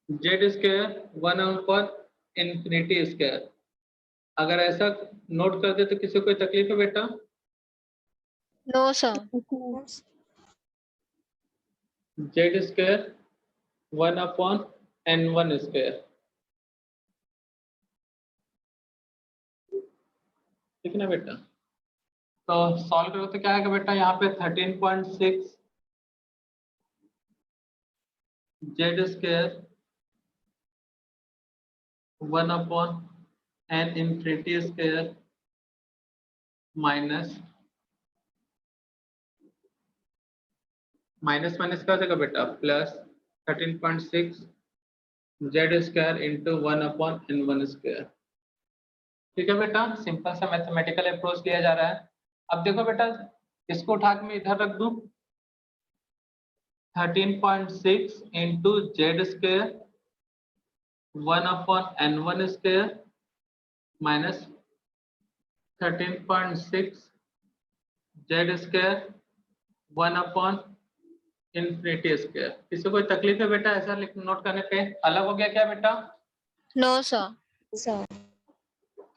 Z square 1 upon infinity square. अगर ऐसा नोट कर दे तो किसी को तकलीफ है बेटा? No, sir. Z square 1 upon n1 square, ठीक है ना बेटा। तो सॉल्व करो तो क्या आएगा बेटा, यहाँ पे 13.6 Z square 1/n infinity square minus minus क्या हो जाएगा बेटा, plus 13.6 Z square into 1/n1 square. ठीक है बेटा, सिंपल सा मैथमेटिकल अप्रोच लिया जा रहा है। अब देखो बेटा, इसको उठा के मैं इधर रख दूं, 13.6 into Z square 1/n1 square minus 13.6 Z square one by infinity square. किसी कोई तकलीफ है बेटा ऐसा नोट करने पे? अलग हो गया क्या बेटा? No, sir. Sir.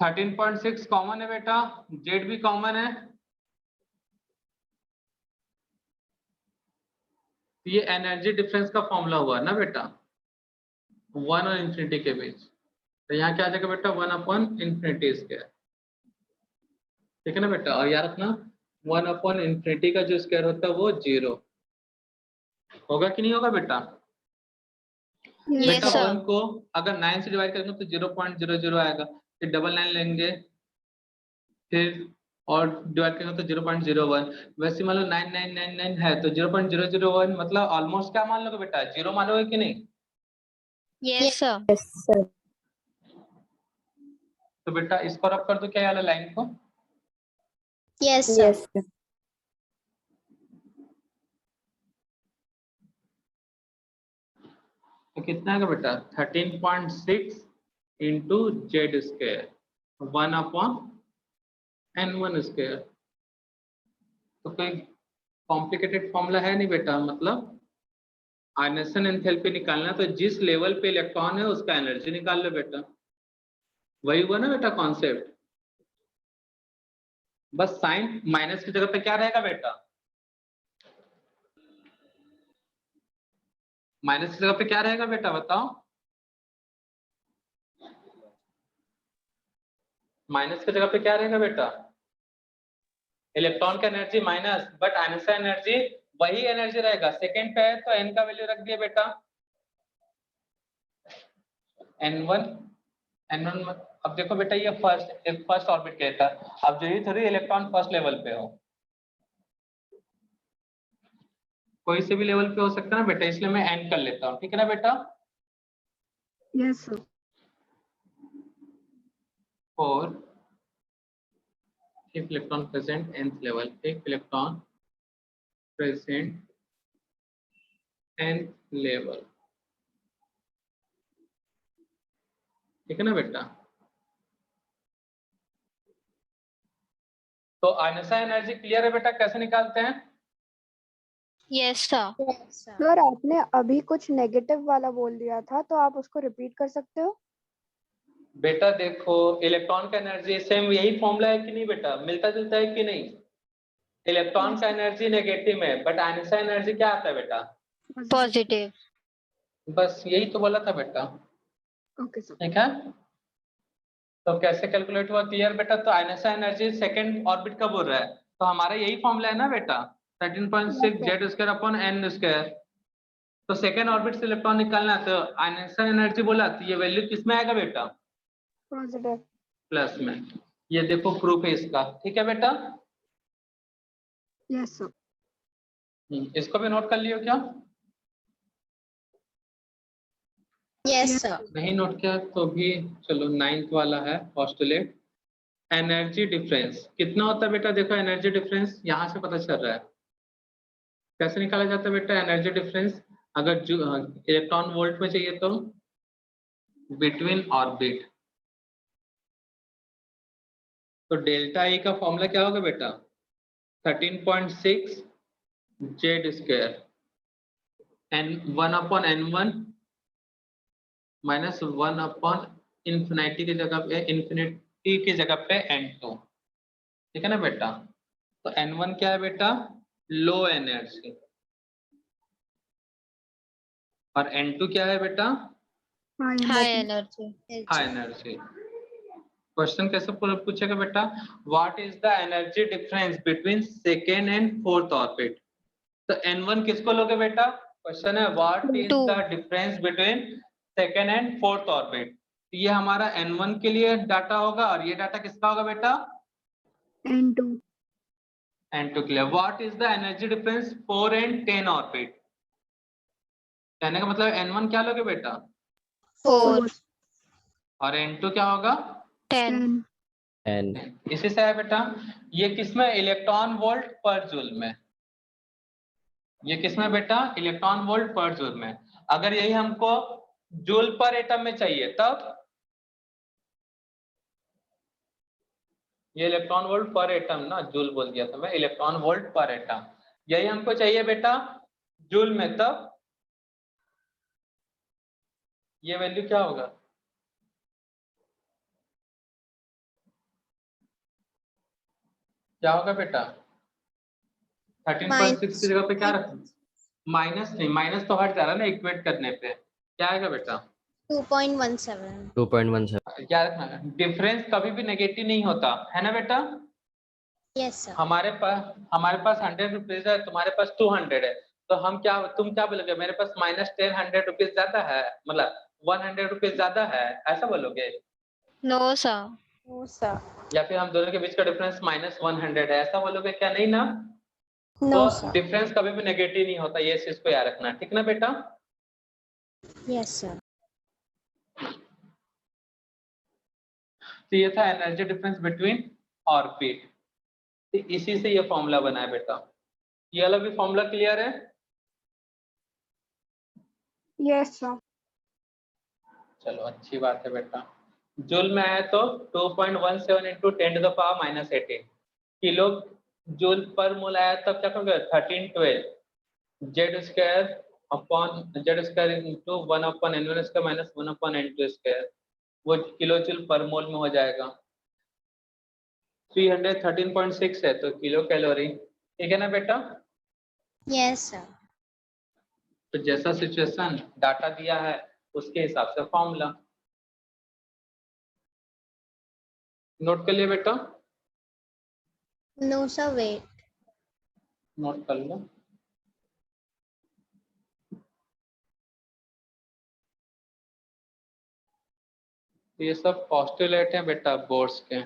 13.6 कॉमन है बेटा, जेड भी कॉमन है, ये एनर्जी डिफरेंस का फॉर्मूला हुआ ना बेटा, 1 और इंफिनिटी के बीच। तो यहाँ क्या आ जाएगा बेटा, 1/इंफिनिटी स्क्वायर। ठीक है ना बेटा, और याद रखना 1/इंफिनिटी का जो स्क्वायर होता है वो 0 होगा कि नहीं होगा बेटा? Yes, बेटा sir. 1 को अगर 9 से डिवाइड करेंगे तो 0.00 आएगा, फिर 99 लेंगे, फिर और डिवाइड करेंगे तो 0.01। वैसे मान लो 9999 है तो 0.001 मतलब ऑलमोस्ट क्या मान लोगे बेटा, 0 मानोगे कि नहीं? Yes, sir. Yes, sir. तो बेटा इसको रब कर दो क्या वाला लाइन को, Yes, sir. Yes, sir. तो कितना आएगा बेटा, 13.6 into Z square 1/n1 square. तो कोई कॉम्प्लिकेटेड फॉर्मूला है नहीं बेटा, मतलब आयनेशन एंथैल्पी निकालना तो जिस लेवल पे इलेक्ट्रॉन है उसका एनर्जी निकाल लो बेटा, वही हुआ ना बेटा कॉन्सेप्ट। बस साइन माइनस की जगह पे क्या रहेगा बेटा, माइनस की जगह पे क्या रहेगा बेटा बताओ, माइनस की जगह पे क्या रहेगा बेटा, इलेक्ट्रॉन का energy minus, but ionisation energy वही एनर्जी रहेगा। सेकंड पे है तो n का वैल्यू रख दिया बेटा n1 n1। अब देखो बेटा ये फर्स्ट ऑर्बिट कहता है, अब जरूरी थोड़ी इलेक्ट्रॉन फर्स्ट लेवल पे हो, कोई से भी लेवल पे हो सकता है ना बेटा, इसलिए मैं n कर लेता हूँ। ठीक है ना बेटा, Yes, sir. और if electron present nth level, if electron present nth level। ठीक है ना बेटा, तो आयनेशन एनर्जी क्लियर है बेटा, कैसे निकालते हैं? Yes, sir. Yes, sir. Sir आपने अभी कुछ नेगेटिव वाला बोल दिया था तो आप उसको रिपीट कर सकते हो? बेटा देखो इलेक्ट्रॉन का एनर्जी सेम यही फॉर्मूला है कि नहीं बेटा, मिलता जुलता है कि नहीं? इलेक्ट्रॉन का एनर्जी नेगेटिव है बट आयनेशन एनर्जी क्या आता है बेटा, Positive. बस यही तो बोला था बेटा। Okay, sir. ठीक है, तो कैसे कैलकुलेट हुआ क्लियर बेटा? तो आयनेशन एनर्जी सेकंड ऑर्बिट का बोल रहा है, तो हमारा यही फॉर्मूला है ना बेटा, 13.6 Z square upon n square. तो सेकंड ऑर्बिट से इलेक्ट्रॉन निकालना है, तो आयनेशन एनर्जी बोला तो ये वैल्यू किसमें आएगा बेटा, पॉजिटिव। प्लस में। ये देखो प्रूफ है इसका। ठीक है बेटा, Yes, sir. इसको भी नोट कर लियो क्या? Yes, sir. नहीं नोट किया तो भी चलो, 9th वाला है पोस्टुलेट। एनर्जी डिफरेंस कितना होता है बेटा? देखो एनर्जी डिफरेंस यहाँ से पता चल रहा है, कैसे निकाला जाता है बेटा एनर्जी डिफरेंस? अगर जो इलेक्ट्रॉन वोल्ट में चाहिए तो बिटवीन ऑर्बिट, तो डेल्टा ई का फॉर्मूला क्या होगा बेटा, 13.6 Z square N 1/n1 minus one by infinity की जगह पे इंफिनिटी की जगह पे n2। ठीक है ना बेटा, तो n1 क्या है बेटा, लो एनर्जी, और n2 क्या है बेटा, High High energy. energy. High energy. Question कैसे पूछेगा बेटा, what is the energy difference between second and fourth orbit. तो n1 किसको लोगे बेटा, क्वेश्चन है what is Two. The difference between second and fourth orbit. ये हमारा n1 के लिए डाटा होगा और ये डाटा किसका होगा बेटा, N2. n2 के लिए। What is the energy difference 4 and 10 orbit. कहने का मतलब n1 क्या लोगे बेटा, 4. और n2 क्या होगा 10. 10. And इसी से है बेटा। ये किसमें, इलेक्ट्रॉन वोल्ट पर जूल में। ये किसमें बेटा, इलेक्ट्रॉन वोल्ट पर जूल में। अगर यही हमको जूल पर एटम में चाहिए तब ये इलेक्ट्रॉन वोल्ट पर एटम ना, जूल बोल दिया था मैं, इलेक्ट्रॉन वोल्ट पर एटम। यही हमको चाहिए बेटा जूल में, तब ये वैल्यू क्या होगा, क्या होगा बेटा, 13.6 की जगह पे क्या रखना, माइनस नहीं, माइनस तो हट जा रहा है ना इक्वेट करने पे, क्या आएगा बेटा 2.17. 2.17. क्या रखना, डिफरेंस कभी भी नेगेटिव नहीं होता है ना बेटा। Yes, sir. हमारे पास 100 रुपीज है, तुम्हारे पास 200 है, तो तुम क्या बोलोगे, मेरे पास -10 100 रुपीज ज्यादा है, मतलब 100 रुपीज ज्यादा है, ऐसा बोलोगे। No, sir. No, sir. या फिर हम दोनों के बीच का डिफरेंस -100 है, ऐसा बोलोगे क्या, नहीं ना। No, तो sir. डिफरेंस कभी भी नेगेटिव नहीं होता, ये चीज को याद रखना, ठीक ना बेटा। Yes, sir. तो ये था एनर्जी डिफरेंस बिटवीन ऑर्बिट। तो इसी से ये फॉर्मूला बना है बेटा। ये वाला भी फॉर्मूला क्लियर है। Yes, sir. चलो अच्छी बात है बेटा। जूल में आया तो 2.17 इंटू 10⁻−18 किलो जूल पर मोल आया, तब क्या करोगे 1312 Z square upon Z square into 1/n1 square -1/n2 square, वो किलो जूल पर मोल में हो जाएगा। 313.6 है तो किलो कैलोरी, ठीक है ना बेटा। Yes, sir. तो जैसा सिचुएशन डाटा दिया है उसके हिसाब से फॉर्मूला नोट कर लिया बेटा, No, sir. Wait. नोट कर लो। ये सब पोस्टुलेट है बेटा बोर्ड्स के।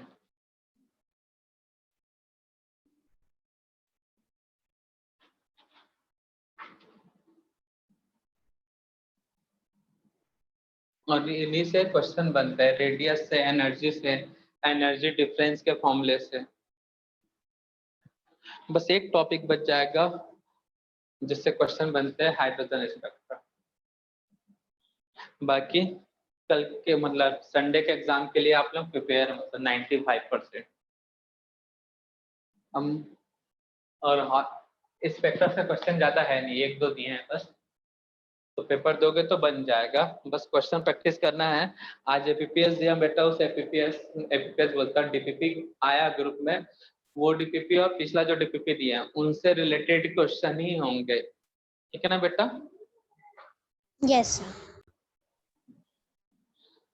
और इन्हीं से क्वेश्चन बनता है, रेडियस से, एनर्जी से, एनर्जी डिफरेंस के फॉर्मूले से। बस एक टॉपिक बच जाएगा जिससे क्वेश्चन बनते हैं, हाइड्रोजन स्पेक्ट्रा। बाकी कल के मतलब संडे के एग्जाम के लिए आप लोग प्रिपेयर हैं, मतलब 95%। हम और स्पेक्ट्रा से क्वेश्चन ज्यादा है नहीं, 1-2 दिए हैं बस, तो पेपर दोगे तो बन जाएगा, बस क्वेश्चन प्रैक्टिस करना है। आज एपीपीएस दिया बेटा, उस एपीपीएस बोलता डीपीपी आया ग्रुप में, वो डीपीपी और पिछला जो डीपीपी दिया है उनसे रिलेटेड क्वेश्चन ही होंगे, ठीक है ना बेटा। Yes, sir.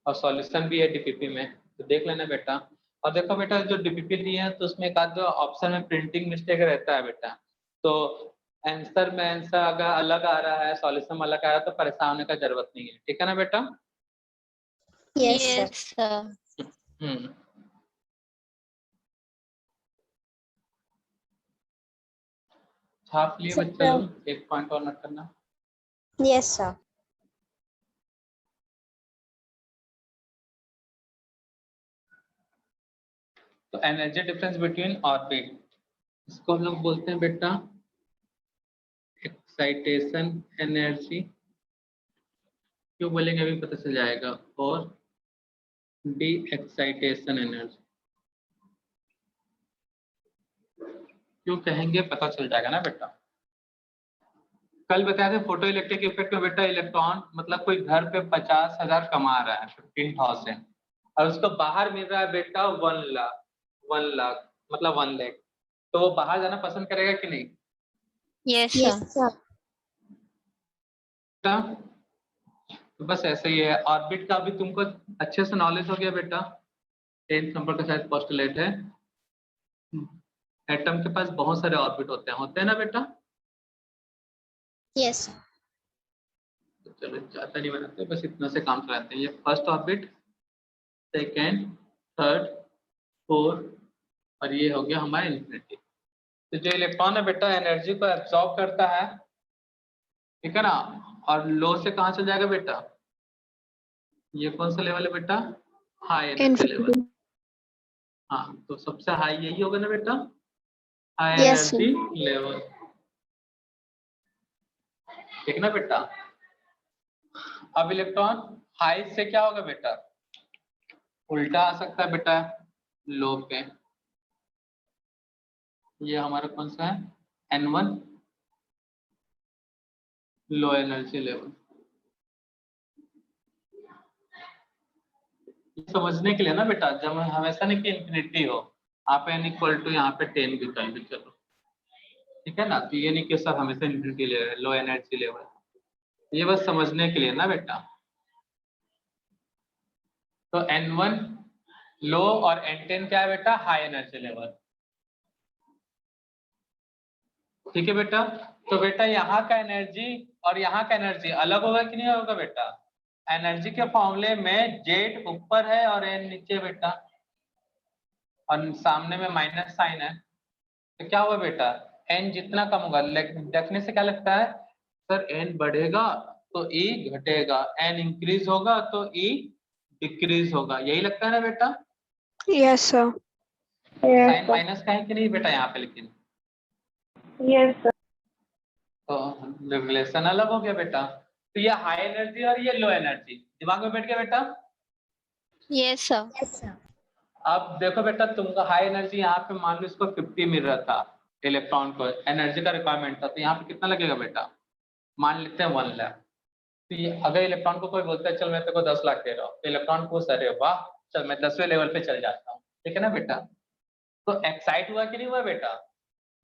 और सॉल्यूशन भी है डीपीपी में, तो देख लेना बेटा। और देखो बेटा जो डीपीपी दिए हैं तो उसमें एक आध ऑप्शन में प्रिंटिंग मिस्टेक रहता है बेटा, तो आंसर में आंसर अगर अलग आ रहा है, सॉल्यूशन अलग आ रहा है, तो परेशान होने का जरूरत नहीं है, ठीक है ना बेटा। Yes, sir. Yes, sir. हम्म। छाप लिए बच्चे लोग, एक पॉइंट और नोट करना। Yes, sir. तो एनर्जी डिफरेंस बिटवीन ऑर्बिट, इसको हम लोग बोलते हैं बेटा एक्साइटेशन एनर्जी, क्यों बोलेंगे अभी पता चल जाएगा, और डी एक्साइटेशन एनर्जी क्यों कहेंगे पता चल जाएगा ना बेटा। कल बताया था फोटो इलेक्ट्रिक इफेक्ट में बेटा, इलेक्ट्रॉन मतलब कोई घर पे 50,000 कमा रहा है 15,000 और उसको बाहर मिल रहा है बेटा 1 लाख मतलब 1 लाख, तो वो बाहर जाना पसंद करेगा कि नहीं Yes, sir. Yes, sir. बेटा। तो बस ऐसे ही है, ऑर्बिट का भी तुमको अच्छे से नॉलेज हो गया बेटा। 10th नंबर का शायद पोस्टुलेट है। एटम के पास बहुत सारे ऑर्बिट होते हैं ना बेटा? Yes, sir. तो चलो ज्यादा नहीं बनाते, बस इतना से काम चलाते हैं। ये first orbit, second, third, fourth, और ये हो गया हमारा इन्फिनिटी। तो जो इलेक्ट्रॉन है बेटा एनर्जी को एब्जॉर्ब करता है, ठीक है ना, और लो से कहाँ चल जाएगा बेटा? ये कौन सा लेवल है बेटा? High energy level. Infinity. हाँ, तो सबसे हाई यही होगा ना बेटा, high Yes, sir. Energy level, ठीक ना बेटा? अब इलेक्ट्रॉन हाई से क्या होगा बेटा? उल्टा आ सकता है बेटा लो पे। ये हमारा कौन सा है? N1, low energy level. समझने के लिए ना बेटा, जब हमेशा नहीं कि इंफिनिटी हो, आप n इक्वल टू यहाँ पे 10 भी कर भी चलो, ठीक है ना। तो ये नहीं कि सर हमेशा इंफिनिटी ले रहे हैं, लो एनर्जी लेवल, ये बस समझने के लिए ना बेटा। तो N1 लो और N10 क्या है बेटा? हाई एनर्जी लेवल, ठीक है बेटा। तो बेटा यहाँ का एनर्जी और यहाँ का एनर्जी अलग होगा कि नहीं होगा बेटा? एनर्जी के फॉर्मूले में Z ऊपर है और N नीचे बेटा, और सामने में माइनस साइन है, तो क्या हुआ बेटा? N जितना कम होगा, देखने से क्या लगता है सर? N बढ़ेगा तो E घटेगा, N इंक्रीज होगा तो E डिक्रीज होगा, यही लगता है ना बेटा? Yes, sir. साइन माइनस का है कि नहीं बेटा यहाँ पे? लेकिन Yes, sir. तो रिलेशन अलग हो गया बेटा। तो ये हाई एनर्जी और ये लो एनर्जी दिमाग में बैठ गया बेटा? Yes, sir. Yes, sir. अब देखो बेटा, तुमको हाई एनर्जी यहाँ पे मान लो इसको 50 मिल रहा था, इलेक्ट्रॉन को एनर्जी का रिक्वायरमेंट था, तो यहाँ पे कितना लगेगा बेटा? मान लेते हैं 1 लाख। तो ये अगर इलेक्ट्रॉन को कोई बोलता है चल मैं तेरे को 10 लाख दे रहा हूँ, तो इलेक्ट्रॉन खुश, अरे वाह चल मैं 10वें लेवल पे चल जाता हूँ, ठीक है ना बेटा? तो एक्साइट हुआ कि नहीं हुआ बेटा?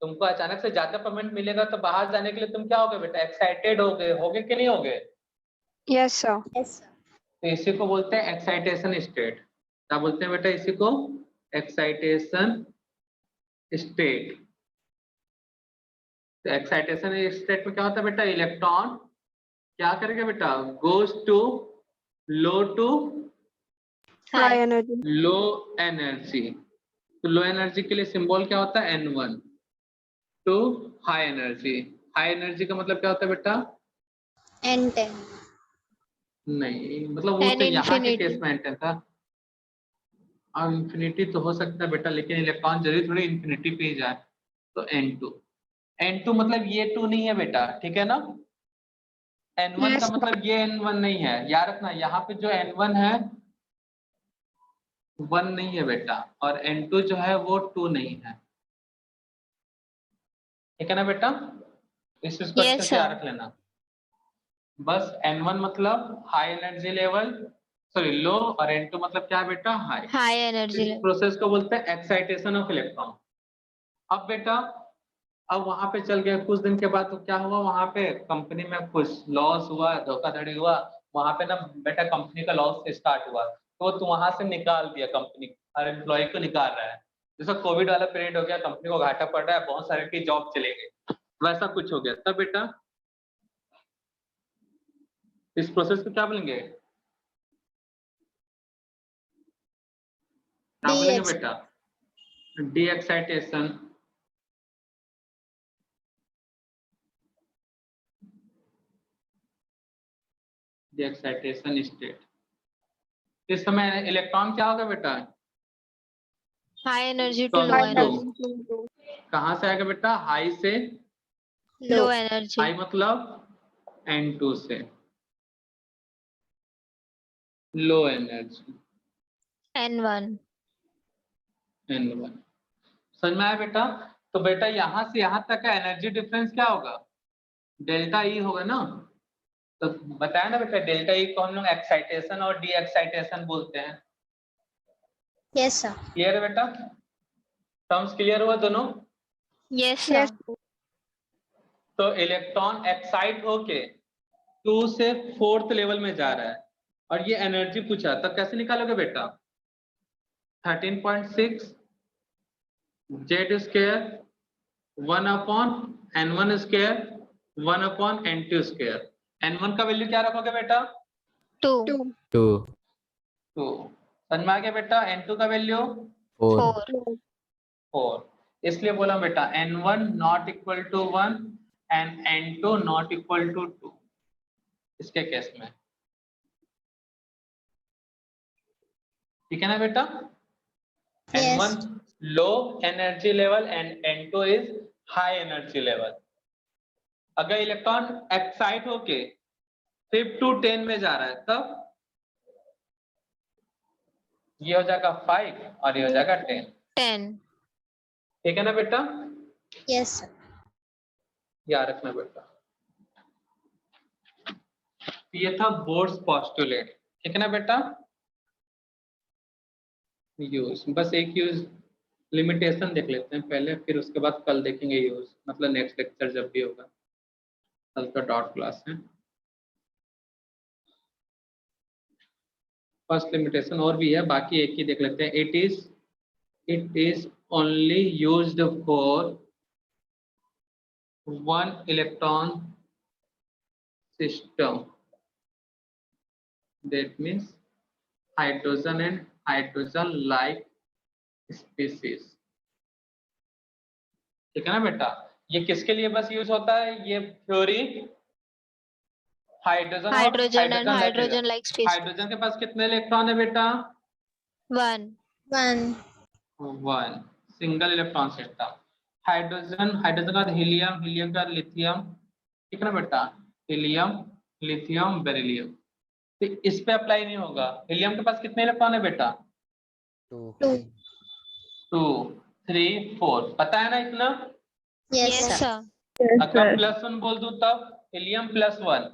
तुमको अचानक से ज्यादा पेमेंट मिलेगा तो बाहर जाने के लिए तुम क्या होगे बेटा? एक्साइटेड होगे कि नहीं होगे? Yes, sir. Yes, sir. तो इसी को बोलते हैं एक्साइटेशन स्टेट। क्या बोलते हैं बेटा इसी को? Excitation state. तो एक्साइटेशन स्टेट में क्या होता है बेटा? इलेक्ट्रॉन क्या करेगा बेटा? Goes to low to High energy. Low energy. तो लो एनर्जी के लिए सिंबल क्या होता है? N1 to high energy. High energy का मतलब क्या होता है बेटा? N10. नहीं, मतलब वो N तो यहाँ के infinity. केस में N10 था। अब इंफिनिटी तो हो सकता है बेटा, लेकिन इलेक्ट्रॉन जरूरी थोड़ी इंफिनिटी पे ही जाए। तो N2, N2 मतलब ये 2 नहीं है बेटा, ठीक है ना? N1 Yes, का sir. मतलब ये N1 नहीं है, याद रखना। यहाँ पे जो N1 है 1 नहीं है बेटा, और N2 जो है वो 2 नहीं है, ठीक है ना बेटा? इस चीज को अच्छे Yes, से याद sir. रख लेना। बस N1 मतलब हाई एनर्जी लेवल, सॉरी लो, और N2 मतलब क्या है बेटा? हाई। High energy इस level. प्रोसेस को बोलते हैं एक्साइटेशन ऑफ इलेक्ट्रॉन। अब बेटा, अब वहां पे चल गए कुछ दिन के बाद, तो क्या हुआ? वहां पे कंपनी में कुछ लॉस हुआ, धोखाधड़ी हुआ, वहां पे ना बेटा कंपनी का लॉस स्टार्ट हुआ, तो तू वहां से निकाल दिया, कंपनी हर एम्प्लॉय को निकाल रहा है। जैसा कोविड वाला पीरियड हो गया, कंपनी को घाटा पड़ रहा है, बहुत सारे की जॉब चले गए, वैसा कुछ हो गया। तब बेटा इस प्रोसेस को क्या बोलेंगे? क्या बोलेंगे DX. बेटा? D excitation. D excitation state. इस समय इलेक्ट्रॉन क्या होगा बेटा? High energy to From low High low. energy. energy. कहाँ से आएगा बेटा? हाई से। Low Low. energy. हाई मतलब N2 से। Low energy N1. N1। समझ में आया बेटा? तो बेटा यहाँ से यहाँ तक का एनर्जी डिफरेंस क्या होगा? डेल्टा ई होगा ना? तो बताया ना बेटा, डेल्टा ई को हम लोग एक्साइटेशन और डी एक्साइटेशन बोलते हैं। Yes, sir. क्लियर है बेटा? टर्म्स क्लियर हुआ दोनों? Yes, sir. Yes. तो इलेक्ट्रॉन एक्साइट होके 2 से 4th लेवल में जा रहा है, और ये एनर्जी पूछा, तब कैसे निकालोगे बेटा? 13.6 Z square 1/n1 square 1/n2 square. n1 का वैल्यू क्या रखोगे बेटा? 2, 2, 2। समझ में आ गया बेटा? n2 का वैल्यू 4, 4, 4। इसलिए बोला बेटा n1 not equal to 1 and n2 not equal to 2 इसके केस में। ठीक है ना बेटा? Yes. n1 low energy level and n2 is high energy level. अगर इलेक्ट्रॉन एक्साइट होके 5 to 10 में जा रहा है तब ये हो जाएगा 5 और ये हो जाएगा 10। 10, ठीक है ना बेटा? Yes, sir. याद रखना बेटा। ये था बोर्स पोस्टुलेट। ठीक है ना बेटा? यूज, बस एक यूज लिमिटेशन देख लेते हैं पहले, फिर उसके बाद कल देखेंगे यूज, मतलब नेक्स्ट लेक्चर जब भी होगा। कल का डॉट क्लास है। फर्स्ट लिमिटेशन और भी है, बाकी एक ही देख लेते हैं। It is only used for one electron system, that means hydrogen and hydrogen like species। ठीक है ना बेटा? ये किसके लिए बस यूज होता है ये थ्योरी? हाइड्रोजन और hydrogen and hydrogen like species. Hydrogen के पास कितने इलेक्ट्रॉन है बेटा? 1, 1. 1 सिंगल इलेक्ट्रॉन सिस्टम। हाइड्रोजन का बाद हीलियम, हीलियम का लिथियम। ठीक है ना बेटा? Helium, lithium, beryllium. तो इस पे अप्लाई नहीं होगा। हीलियम के पास कितने इलेक्ट्रॉन है बेटा? 2, 2. 2 3 4 पता है ना इतना? Yes, yes sir. sir, अगर +1 बोल दूं तब हीलियम +1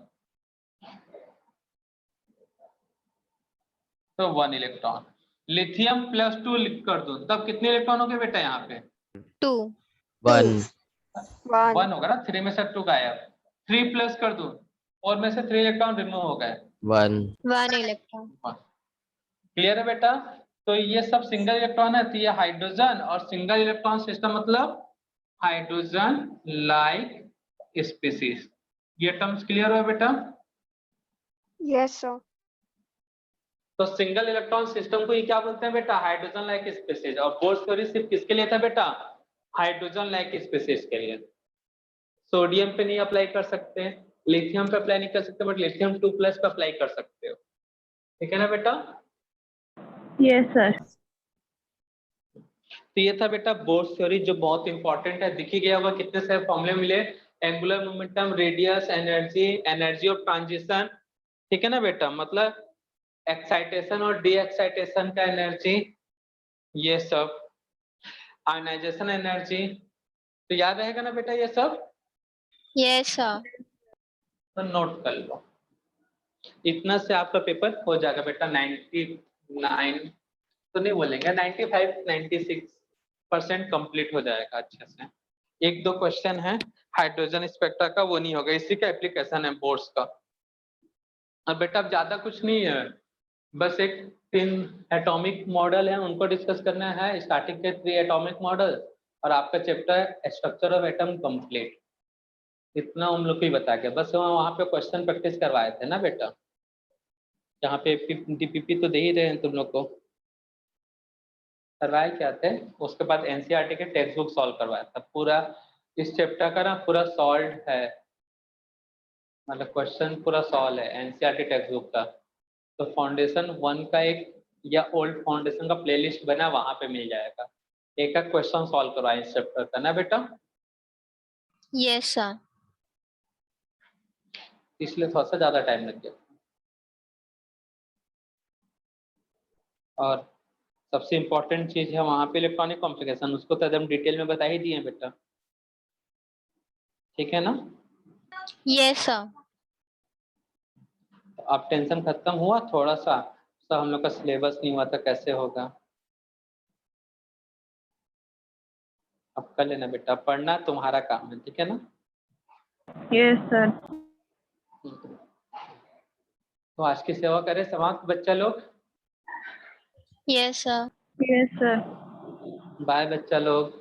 तो 1 इलेक्ट्रॉन। लिथियम +2 लिख कर दूं तब कितने इलेक्ट्रॉन हो गए बेटा यहाँ पे? 2, 1, 1 होगा ना, 3 में से 2 गायब। 3 प्लस कर दूं 4 में से 3 इलेक्ट्रॉन रिमूव हो गए। 1, 1 electron. क्लियर है बेटा? तो ये सब सिंगल इलेक्ट्रॉन है, तो ये हाइड्रोजन और सिंगल इलेक्ट्रॉन सिस्टम मतलब हाइड्रोजन लाइक स्पीसीज। ये टर्म्स क्लियर हो बेटा? Yes, sir. तो सिंगल इलेक्ट्रॉन सिस्टम को ये क्या बोलते हैं बेटा? Hydrogen like species. और बोर्स थ्योरी सिर्फ किसके लिए था बेटा? हाइड्रोजन लाइक स्पीसीज के लिए। सोडियम पे नहीं अप्लाई कर सकते, लिथियम पे अप्लाई नहीं कर सकते, बट लिथियम 2+ पे अप्लाई कर सकते हो। ठीक है ना बेटा? Yes, sir. तो ये था बेटा बोर्स थ्योरी, जो बहुत इंपॉर्टेंट है। दिख ही गया होगा कितने सारे फॉर्मूले मिले। Angular momentum, radius, energy, energy of transition. ठीक है ना बेटा? मतलब एक्साइटेशन और डी एक्साइटेशन का एनर्जी, ये सब आयनाइजेशन एनर्जी। तो याद रहेगा ना बेटा ये सब? yes sir, तो नोट कर लो। इतना से आपका पेपर हो जाएगा बेटा। 99 तो नहीं बोलेंगे, 95-96% कंप्लीट हो जाएगा अच्छे से। एक दो क्वेश्चन है हाइड्रोजन स्पेक्ट्रा का, वो नहीं होगा, इसी का एप्लीकेशन है बोर्ड्स का। और बेटा अब ज्यादा कुछ नहीं है, बस एक 3 एटॉमिक मॉडल है उनको डिस्कस करना है। स्टार्टिंग के 3 एटॉमिक मॉडल और आपका chapter structure of atom complete. इतना हम लोग को ही बता के बस वहाँ पे क्वेश्चन प्रैक्टिस करवाए थे ना बेटा। यहाँ पे डीपीपी तो दे ही रहे हैं तुम लोग को। करवाए क्या थे, उसके बाद एनसीईआरटी के टेक्स्ट बुक सॉल्व करवाया था। पूरा इस चैप्टर का ना पूरा सॉल्व है, मतलब क्वेश्चन पूरा सॉल्व है एनसीईआरटी टेक्स्ट बुक का। तो फाउंडेशन 1 का एक या ओल्ड फाउंडेशन का प्लेलिस्ट बना, वहां पे मिल जाएगा। एक एक क्वेश्चन सॉल्व करवाए इस चैप्टर का ना बेटा। yes sir, इसलिए थोड़ा सा ज्यादा टाइम लग गया। और सबसे इम्पोर्टेंट चीज है वहां पे इलेक्ट्रॉनिक कॉम्प्लिकेशन, उसको तो एकदम डिटेल में बता ही दिए बेटा। ठीक है ना? yes sir, अब टेंशन खत्म हुआ थोड़ा सा, तो हम लोग का सिलेबस नहीं हुआ था कैसे होगा। अब कर लेना बेटा, पढ़ना तुम्हारा काम है। ठीक है ना? Yes, sir. तो आज की सेवा करें समाप्त बच्चा लोग। yes sir. Yes, sir. Bye बच्चा लोग।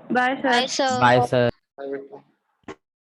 Bye, sir. Bye, sir. Bye, sir.